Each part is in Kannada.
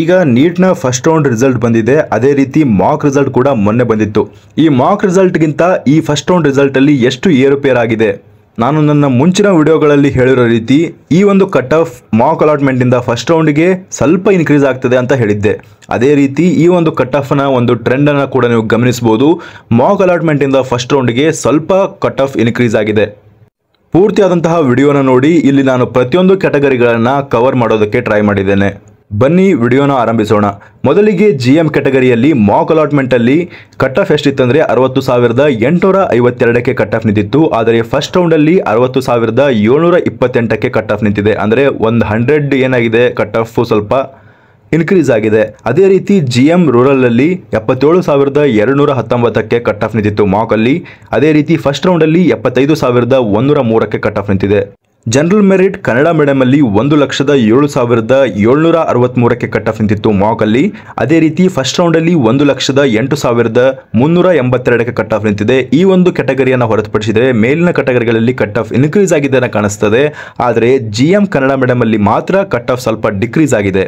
ಈಗ ನೀಟ್ನ ಫಸ್ಟ್ ರೌಂಡ್ ರಿಸಲ್ಟ್ ಬಂದಿದೆ. ಅದೇ ರೀತಿ ಮಾಕ್ ರಿಸಲ್ಟ್ ಕೂಡ ಮೊನ್ನೆ ಬಂದಿತ್ತು. ಈ ಮಾಕ್ ರಿಸಲ್ಟ್ಗಿಂತ ಈ ಫಸ್ಟ್ ರೌಂಡ್ ರಿಸಲ್ಟಲ್ಲಿ ಎಷ್ಟು ಏರುಪೇರಾಗಿದೆ? ನಾನು ನನ್ನ ಮುಂಚಿನ ವಿಡಿಯೋಗಳಲ್ಲಿ ಹೇಳಿರೋ ರೀತಿ ಈ ಒಂದು ಕಟ್ ಆಫ್ ಮಾಕ್ ಅಲಾಟ್ಮೆಂಟಿಂದ ಫಸ್ಟ್ ರೌಂಡ್ಗೆ ಸ್ವಲ್ಪ ಇನ್ಕ್ರೀಸ್ ಆಗ್ತದೆ ಅಂತ ಹೇಳಿದ್ದೆ. ಅದೇ ರೀತಿ ಈ ಒಂದು ಕಟ್ ಆಫ್ನ ಒಂದು ಟ್ರೆಂಡನ್ನು ಕೂಡ ನೀವು ಗಮನಿಸಬಹುದು. ಮಾಕ್ ಅಲಾಟ್ಮೆಂಟಿಂದ ಫಸ್ಟ್ ರೌಂಡ್ಗೆ ಸ್ವಲ್ಪ ಕಟ್ ಆಫ್ ಇನ್ಕ್ರೀಸ್ ಆಗಿದೆ. ಪೂರ್ತಿಯಾದಂತಹ ವಿಡಿಯೋನ ನೋಡಿ. ಇಲ್ಲಿ ನಾನು ಪ್ರತಿಯೊಂದು ಕ್ಯಾಟಗರಿಗಳನ್ನು ಕವರ್ ಮಾಡೋದಕ್ಕೆ ಟ್ರೈ ಮಾಡಿದ್ದೇನೆ. ಬನ್ನಿ ವಿಡಿಯೋನ ಆರಂಭಿಸೋಣ. ಮೊದಲಿಗೆ GM ಕ್ಯಾಟಗರಿಯಲ್ಲಿ ಮಾಕ್ ಅಲಾಟ್ಮೆಂಟಲ್ಲಿ ಕಟ್ ಆಫ್ ಎಷ್ಟಿತ್ತಂದರೆ 60,852ಕ್ಕೆ ಕಟ್ ಆಫ್ ನಿಂತಿತ್ತು. ಆದರೆ ಫಸ್ಟ್ ರೌಂಡಲ್ಲಿ 60,728ಕ್ಕೆ ಕಟ್ ಆಫ್ ನಿಂತಿದೆ. ಅಂದರೆ ಒಂದು 100 ಏನಾಗಿದೆ ಕಟ್ ಆಫ್ ಸ್ವಲ್ಪ ಇನ್ಕ್ರೀಸ್ ಆಗಿದೆ. ಅದೇ ರೀತಿ GM ರೂರಲಲ್ಲಿ 77,219ಕ್ಕೆ ಕಟ್ ಆಫ್ ನಿಂತಿತ್ತು ಮಾಕಲ್ಲಿ. ಅದೇ ರೀತಿ ಫಸ್ಟ್ ರೌಂಡಲ್ಲಿ 75,103ಕ್ಕೆ ಕಟ್ ಆಫ್ ನಿಂತಿದೆ. ಜನರಲ್ ಮೆರಿಟ್ ಕನ್ನಡ ಮೀಡಿಯಮಲ್ಲಿ 1,07,763ಕ್ಕೆ ಕಟ್ ಆಫ್ ನಿಂತಿತ್ತು ಮಾಕಲ್ಲಿ. ಅದೇ ರೀತಿ ಫಸ್ಟ್ ರೌಂಡಲ್ಲಿ 1,08,382ಕ್ಕೆ ಕಟ್ ಆಫ್ ನಿಂತಿದೆ. ಈ ಒಂದು ಕ್ಯಾಟಗರಿಯನ್ನು ಹೊರತುಪಡಿಸಿದರೆ ಮೇಲಿನ ಕ್ಯಾಟಗರಿಗಳಲ್ಲಿ ಕಟ್ ಆಫ್ ಇನ್ಕ್ರೀಸ್ ಆಗಿದೆ ಅಂತ ಕಾಣಿಸ್ತದೆ. ಆದರೆ GM ಕನ್ನಡ ಮೀಡಿಯಮಲ್ಲಿ ಮಾತ್ರ ಕಟ್ ಆಫ್ ಸ್ವಲ್ಪ ಡಿಕ್ರೀಸ್ ಆಗಿದೆ.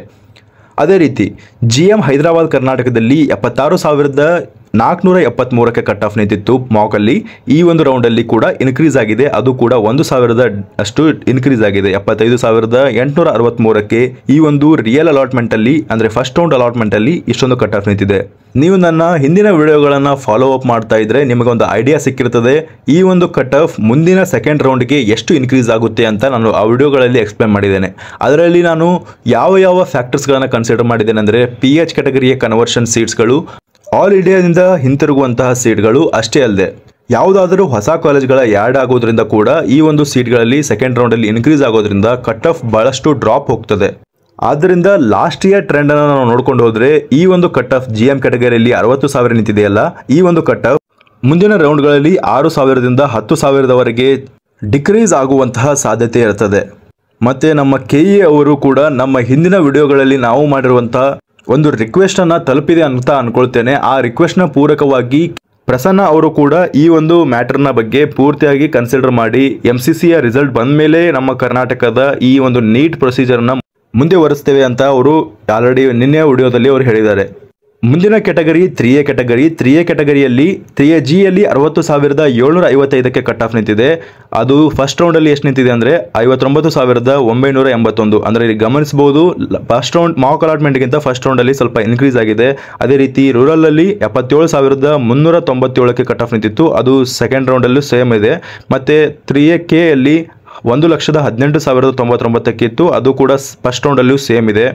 ಅದೇ ರೀತಿ GM ಹೈದರಾಬಾದ್ ಕರ್ನಾಟಕದಲ್ಲಿ 76,473ಕ್ಕೆ ಕಟ್ ಆಫ್ ನಿಂತಿತ್ತು ಮಾಕಲ್ಲಿ. ಈ ಒಂದು ರೌಂಡಲ್ಲಿ ಕೂಡ ಇನ್ಕ್ರೀಸ್ ಆಗಿದೆ. ಅದು ಕೂಡ 1,000 ಅಷ್ಟು ಇನ್ಕ್ರೀಸ್ ಆಗಿದೆ. 75,863ಕ್ಕೆ ಈ ಒಂದು ರಿಯಲ್ ಅಲಾಟ್ಮೆಂಟಲ್ಲಿ ಅಂದರೆ ಫಸ್ಟ್ ರೌಂಡ್ ಅಲಾಟ್ಮೆಂಟಲ್ಲಿ ಇಷ್ಟೊಂದು ಕಟ್ ಆಫ್ ನಿಂತಿದೆ. ನೀವು ನನ್ನ ಹಿಂದಿನ ವಿಡಿಯೋಗಳನ್ನು ಫಾಲೋ ಅಪ್ ಮಾಡ್ತಾ ಇದ್ರೆ ನಿಮಗೊಂದು ಐಡಿಯಾ ಸಿಕ್ಕಿರ್ತದೆ ಈ ಒಂದು ಕಟ್ ಆಫ್ ಮುಂದಿನ ಸೆಕೆಂಡ್ ರೌಂಡ್ಗೆ ಎಷ್ಟು ಇನ್ಕ್ರೀಸ್ ಆಗುತ್ತೆ ಅಂತ ನಾನು ಆ ವಿಡಿಯೋಗಳಲ್ಲಿ ಎಕ್ಸ್ಪ್ಲೇನ್ ಮಾಡಿದ್ದೇನೆ. ಅದರಲ್ಲಿ ನಾನು ಯಾವ ಫ್ಯಾಕ್ಟರ್ಸ್ಗಳನ್ನು ಕನ್ಸಿಡರ್ ಮಾಡಿದ್ದೇನೆ ಅಂದರೆ PH ಕ್ಯಾಟಗರಿಯ ಕನ್ವರ್ಷನ್ ಸೀಟ್ಸ್ಗಳು, ಆಲ್ ಇಂಡಿಯಾದಿಂದ ಹಿಂತಿರುಗುವಂತಹ ಸೀಟ್ಗಳು, ಅಷ್ಟೇ ಅಲ್ಲದೆ ಯಾವುದಾದರೂ ಹೊಸ ಕಾಲೇಜ್ಗಳ ಆ್ಯಡ್ ಆಗೋದ್ರಿಂದ ಕೂಡ ಈ ಒಂದು ಸೀಟ್ಗಳಲ್ಲಿ ಸೆಕೆಂಡ್ ರೌಂಡಲ್ಲಿ ಇನ್ಕ್ರೀಸ್ ಆಗೋದ್ರಿಂದ ಕಟ್ ಆಫ್ ಬಹಳಷ್ಟು ಡ್ರಾಪ್ ಹೋಗ್ತದೆ. ಆದ್ದರಿಂದ ಲಾಸ್ಟ್ ಇಯರ್ ಟ್ರೆಂಡನ್ನು ನಾವು ನೋಡ್ಕೊಂಡು ಹೋದರೆ ಈ ಒಂದು ಕಟ್ ಆಫ್ GM ಕ್ಯಾಟಗರಿಯಲ್ಲಿ 60,000 ನಿಂತಿದೆಯಲ್ಲ, ಈ ಒಂದು ಕಟ್ ಆಫ್ ಮುಂದಿನ ರೌಂಡ್ಗಳಲ್ಲಿ 6,000ದಿಂದ 10,000ದವರೆಗೆ ಡಿಕ್ರೀಸ್ ಆಗುವಂತಹ ಸಾಧ್ಯತೆ ಇರ್ತದೆ. ಮತ್ತು ನಮ್ಮ KE ಅವರು ಕೂಡ ನಮ್ಮ ಹಿಂದಿನ ವಿಡಿಯೋಗಳಲ್ಲಿ ನಾವು ಮಾಡಿರುವಂತಹ ಒಂದು ರಿಕ್ವೆಸ್ಟನ್ನು ತಲುಪಿದೆ ಅಂತ ಅನ್ಕೊಳ್ತೇನೆ. ಆ ರಿಕ್ವೆಸ್ಟ್ನ ಪೂರಕವಾಗಿ ಪ್ರಸನ್ನ ಅವರು ಕೂಡ ಈ ಒಂದು ಮ್ಯಾಟರ್ನ ಬಗ್ಗೆ ಪೂರ್ತಿಯಾಗಿ ಕನ್ಸಿಡರ್ ಮಾಡಿ MCCಯ ರಿಸಲ್ಟ್ ಬಂದ ಮೇಲೆ ನಮ್ಮ ಕರ್ನಾಟಕದ ಈ ಒಂದು ನೀಟ್ ಪ್ರೊಸೀಜರ್ನ ಮುಂದೆ ವರಿಸ್ತೇವೆ ಅಂತ ಅವರು ಆಲ್ರೆಡಿ ನಿನ್ನೆ ವಿಡಿಯೋದಲ್ಲಿ ಅವರು ಹೇಳಿದ್ದಾರೆ. ಮುಂದಿನ ಕ್ಯಾಟಗರಿ 3A ಕ್ಯಾಟಗರಿ. 3A ಕ್ಯಾಟಗರಿಯಲ್ಲಿ 3AGಯಲ್ಲಿ 60,755ಕ್ಕೆ ಕಟ್ ಆಫ್ ನಿಂತಿದೆ. ಅದು ಫಸ್ಟ್ ರೌಂಡಲ್ಲಿ ಎಷ್ಟು ನಿಂತಿದೆ ಅಂದರೆ 59,981. ಅಂದರೆ ಇಲ್ಲಿ ಗಮನಿಸಬಹುದು ಫಸ್ಟ್ ರೌಂಡ್ ಮಾಕ್ ಅಲಾಟ್ಮೆಂಟ್ಗಿಂತ ಫಸ್ಟ್ ರೌಂಡಲ್ಲಿ ಸ್ವಲ್ಪ ಇನ್ಕ್ರೀಸ್ ಆಗಿದೆ. ಅದೇ ರೀತಿ ರೂರಲಲ್ಲಿ 77,397ಕ್ಕೆ ಕಟ್ ಆಫ್ ನಿಂತಿತ್ತು. ಅದು ಸೆಕೆಂಡ್ ರೌಂಡಲ್ಲೂ ಸೇಮ್ ಇದೆ. ಮತ್ತು 3AK ಯಲ್ಲಿ 1,18,099ಕ್ಕೆ ಇತ್ತು. ಅದು ಕೂಡ ಫಸ್ಟ್ ರೌಂಡಲ್ಲೂ ಸೇಮ್ ಇದೆ.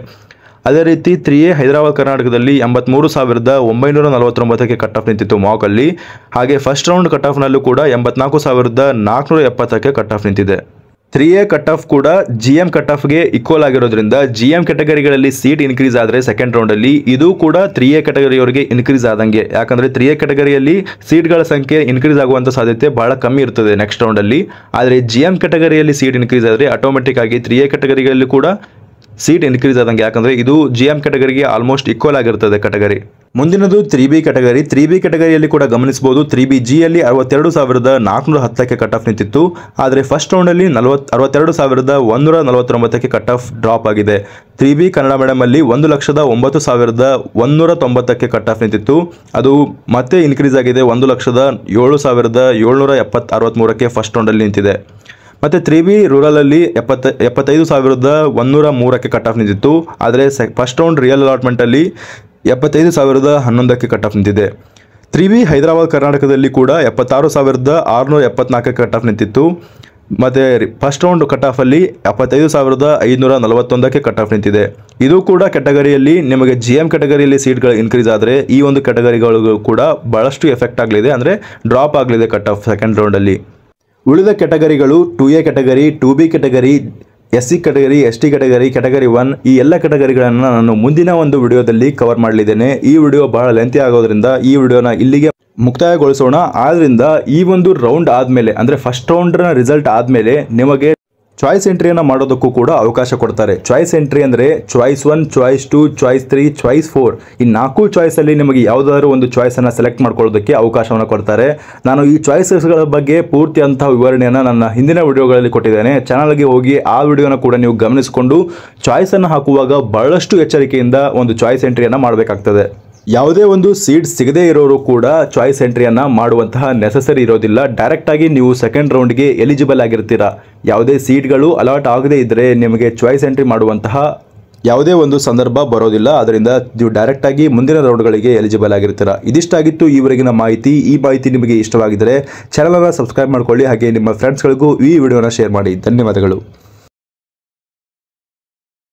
ಅದೇ ರೀತಿ 3A ಹೈದರಾಬಾದ್ ಕರ್ನಾಟಕದಲ್ಲಿ 83,949ಕ್ಕೆ ಕಟ್ ಆಫ್ ನಿಂತಿತ್ತು ಮಾಕಲ್ಲಿ. ಹಾಗೆ ಫಸ್ಟ್ ರೌಂಡ್ ಕಟ್ ಆಫ್ನಲ್ಲೂ ಕೂಡ 84,470ಕ್ಕೆ ಕಟ್ ಆಫ್ ನಿಂತಿದೆ. 3A ಕಟ್ ಆಫ್ ಕೂಡ GM ಕಟ್ ಆಫ್ಗೆ ಈಕ್ವಲ್ ಆಗಿರೋದ್ರಿಂದ GM ಕ್ಯಾಟಗರಿಗಳಲ್ಲಿ ಸೀಟ್ ಇನ್ಕ್ರೀಸ್ ಆದರೆ ಸೆಕೆಂಡ್ ರೌಂಡಲ್ಲಿ ಇದು ಕೂಡ 3A ಕ್ಯಾಟಗರಿಯವರಿಗೆ ಇನ್ಕ್ರೀಸ್ ಆದಂಗೆ. ಯಾಕಂದರೆ 3A ಕ್ಯಾಟಗರಿಯಲ್ಲಿ ಸೀಟ್ಗಳ ಸಂಖ್ಯೆ ಇನ್ಕ್ರೀಸ್ ಆಗುವಂಥ ಸಾಧ್ಯತೆ ಬಹಳ ಕಮ್ಮಿ ಇರ್ತದೆ ನೆಕ್ಸ್ಟ್ ರೌಂಡಲ್ಲಿ. ಆದರೆ GM ಕ್ಯಾಟಗರಿಯಲ್ಲಿ ಸೀಟ್ ಇನ್ಕ್ರೀಸ್ ಆದರೆ ಆಟೋಮೆಟಿಕ್ ಆಗಿ 3A ಕ್ಯಾಟಗರಿಯಲ್ಲಿ ಕೂಡ ಸೀಟ್ ಇನ್ಕ್ರೀಸ್ ಆದಂಗೆ. ಯಾಕಂದರೆ ಇದು GM ಕ್ಯಾಟಗರಿಗೆ ಆಲ್ಮೋಸ್ಟ್ ಈಕ್ವಲ್ ಆಗಿರ್ತದೆ ಕ್ಯಾಟಗರಿ. ಮುಂದಿನದು 3B ಕ್ಯಾಟಗರಿ. 3B ಕ್ಯಾಟಗರಿಯಲ್ಲಿ ಕೂಡ ಗಮನಿಸಬಹುದು 3BGಯಲ್ಲಿ 62,410ಕ್ಕೆ ಕಟ್ ಆಫ್ ನಿಂತಿತ್ತು. ಆದರೆ ಫಸ್ಟ್ ರೌಂಡಲ್ಲಿ 62,149ಕ್ಕೆ ಕಟ್ ಆಫ್ ಡ್ರಾಪ್ ಆಗಿದೆ. 3B ಕನ್ನಡ ಮೀಡಿಯಮಲ್ಲಿ 1,09,190ಕ್ಕೆ ಕಟ್ ಆಫ್ ನಿಂತಿತ್ತು. ಅದು ಮತ್ತೆ ಇನ್ಕ್ರೀಸ್ ಆಗಿದೆ. 1,07,763ಕ್ಕೆ ಫಸ್ಟ್ ರೌಂಡಲ್ಲಿ ನಿಂತಿದೆ. ಮತ್ತು 3B ರೂರಲಲ್ಲಿ 75,103ಕ್ಕೆ ಕಟ್ ಆಫ್ ನಿಂತಿತ್ತು. ಆದರೆ ಫಸ್ಟ್ ರೌಂಡ್ ರಿಯಲ್ ಅಲಾಟ್ಮೆಂಟಲ್ಲಿ 75,011ಕ್ಕೆ ಕಟ್ ಆಫ್ ನಿಂತಿದೆ. 3B ಹೈದರಾಬಾದ್ ಕರ್ನಾಟಕದಲ್ಲಿ ಕೂಡ 76,674ಕ್ಕೆ ಕಟ್ ಆಫ್ ನಿಂತಿತ್ತು. ಮತ್ತು ಫಸ್ಟ್ ರೌಂಡ್ ಕಟ್ ಆಫಲ್ಲಿ 75,541ಕ್ಕೆ ಕಟ್ ಆಫ್ ನಿಂತಿದೆ. ಇದು ಕೂಡ ಕ್ಯಾಟಗರಿಯಲ್ಲಿ ನಿಮಗೆ GM ಕ್ಯಾಟಗರಿಯಲ್ಲಿ ಸೀಟ್ಗಳು ಇನ್ಕ್ರೀಸ್ ಆದರೆ ಈ ಒಂದು ಕ್ಯಾಟಗರಿಗಳು ಕೂಡ ಭಾಳಷ್ಟು ಎಫೆಕ್ಟ್ ಆಗಲಿದೆ, ಅಂದರೆ ಡ್ರಾಪ್ ಆಗಲಿದೆ ಕಟ್ ಆಫ್ ಸೆಕೆಂಡ್ ರೌಂಡಲ್ಲಿ. ಉಳಿದ ಕ್ಯಾಟಗರಿಗಳು 2A category, 2B category, SC category, ST category, category 1 ಈ ಎಲ್ಲ ಕ್ಯಾಟಗರಿಗಳನ್ನು ನಾನು ಮುಂದಿನ ಒಂದು ವಿಡಿಯೋದಲ್ಲಿ ಕವರ್ ಮಾಡಲಿದ್ದೇನೆ. ಈ ವಿಡಿಯೋ ಬಹಳ ಲೆಂತಿ ಆಗೋದ್ರಿಂದ ಈ ವಿಡಿಯೋನ ಇಲ್ಲಿಗೆ ಮುಕ್ತಾಯಗೊಳಿಸೋಣ. ಆದ್ದರಿಂದ ಈ ಒಂದು ರೌಂಡ್ ಆದಮೇಲೆ ಅಂದರೆ ಫಸ್ಟ್ ರೌಂಡ್ನ ರಿಸಲ್ಟ್ ಆದಮೇಲೆ ನಿಮಗೆ ಚಾಯ್ಸ್ ಎಂಟ್ರಿಯನ್ನು ಮಾಡೋದಕ್ಕೂ ಕೂಡ ಅವಕಾಶ ಕೊಡ್ತಾರೆ. ಚಾಯ್ಸ್ ಎಂಟ್ರಿ ಅಂದರೆ ಚಾಯ್ಸ್ 1, ಚಾಯ್ಸ್ 2, ಚಾಯ್ಸ್ 3, ಚಾಯ್ಸ್ 4 ಈ 4 ಚಾಯ್ಸಲ್ಲಿ ನಿಮಗೆ ಯಾವುದಾದ್ರೂ ಒಂದು ಚಾಯ್ಸನ್ನು ಸೆಲೆಕ್ಟ್ ಮಾಡ್ಕೊಳ್ಳೋದಕ್ಕೆ ಅವಕಾಶವನ್ನು ಕೊಡ್ತಾರೆ. ನಾನು ಈ ಚಾಯ್ಸಸ್ಗಳ ಬಗ್ಗೆ ಪೂರ್ತಿ ಅಂತಹ ವಿವರಣೆಯನ್ನು ನನ್ನ ಹಿಂದಿನ ವಿಡಿಯೋಗಳಲ್ಲಿ ಕೊಟ್ಟಿದ್ದೇನೆ. ಚಾನಲ್ಗೆ ಹೋಗಿ ಆ ವಿಡಿಯೋನ ಕೂಡ ನೀವು ಗಮನಿಸಿಕೊಂಡು ಚಾಯ್ಸನ್ನು ಹಾಕುವಾಗ ಬಹಳಷ್ಟು ಎಚ್ಚರಿಕೆಯಿಂದ ಒಂದು ಚಾಯ್ಸ್ ಎಂಟ್ರಿಯನ್ನು ಮಾಡಬೇಕಾಗ್ತದೆ. ಯಾವುದೇ ಒಂದು ಸೀಟ್ ಸಿಗದೇ ಇರೋರು ಕೂಡ ಚಾಯ್ಸ್ ಎಂಟ್ರಿಯನ್ನು ಮಾಡುವಂತಹ ನೆಸಸರಿ ಇರೋದಿಲ್ಲ. ಡೈರೆಕ್ಟಾಗಿ ನೀವು ಸೆಕೆಂಡ್ ರೌಂಡ್ಗೆ ಎಲಿಜಿಬಲ್ ಆಗಿರ್ತೀರಾ. ಯಾವುದೇ ಸೀಟ್ಗಳು ಅಲಾಟ್ ಆಗದೇ ಇದ್ದರೆ ನಿಮಗೆ ಚಾಯ್ಸ್ ಎಂಟ್ರಿ ಮಾಡುವಂತಹ ಯಾವುದೇ ಒಂದು ಸಂದರ್ಭ ಬರೋದಿಲ್ಲ. ಅದರಿಂದ ನೀವು ಡೈರೆಕ್ಟಾಗಿ ಮುಂದಿನ ರೌಂಡ್ಗಳಿಗೆ ಎಲಿಜಿಬಲ್ ಆಗಿರ್ತೀರಾ. ಇದಿಷ್ಟಾಗಿತ್ತು ಈವರೆಗಿನ ಮಾಹಿತಿ. ಈ ಮಾಹಿತಿ ನಿಮಗೆ ಇಷ್ಟವಾಗಿದ್ದರೆ ಚಾನಲನ್ನು ಸಬ್ಸ್ಕ್ರೈಬ್ ಮಾಡ್ಕೊಳ್ಳಿ. ಹಾಗೆ ನಿಮ್ಮ ಫ್ರೆಂಡ್ಸ್ಗಳಿಗೂ ಈ ವಿಡಿಯೋನ ಶೇರ್ ಮಾಡಿ. ಧನ್ಯವಾದಗಳು.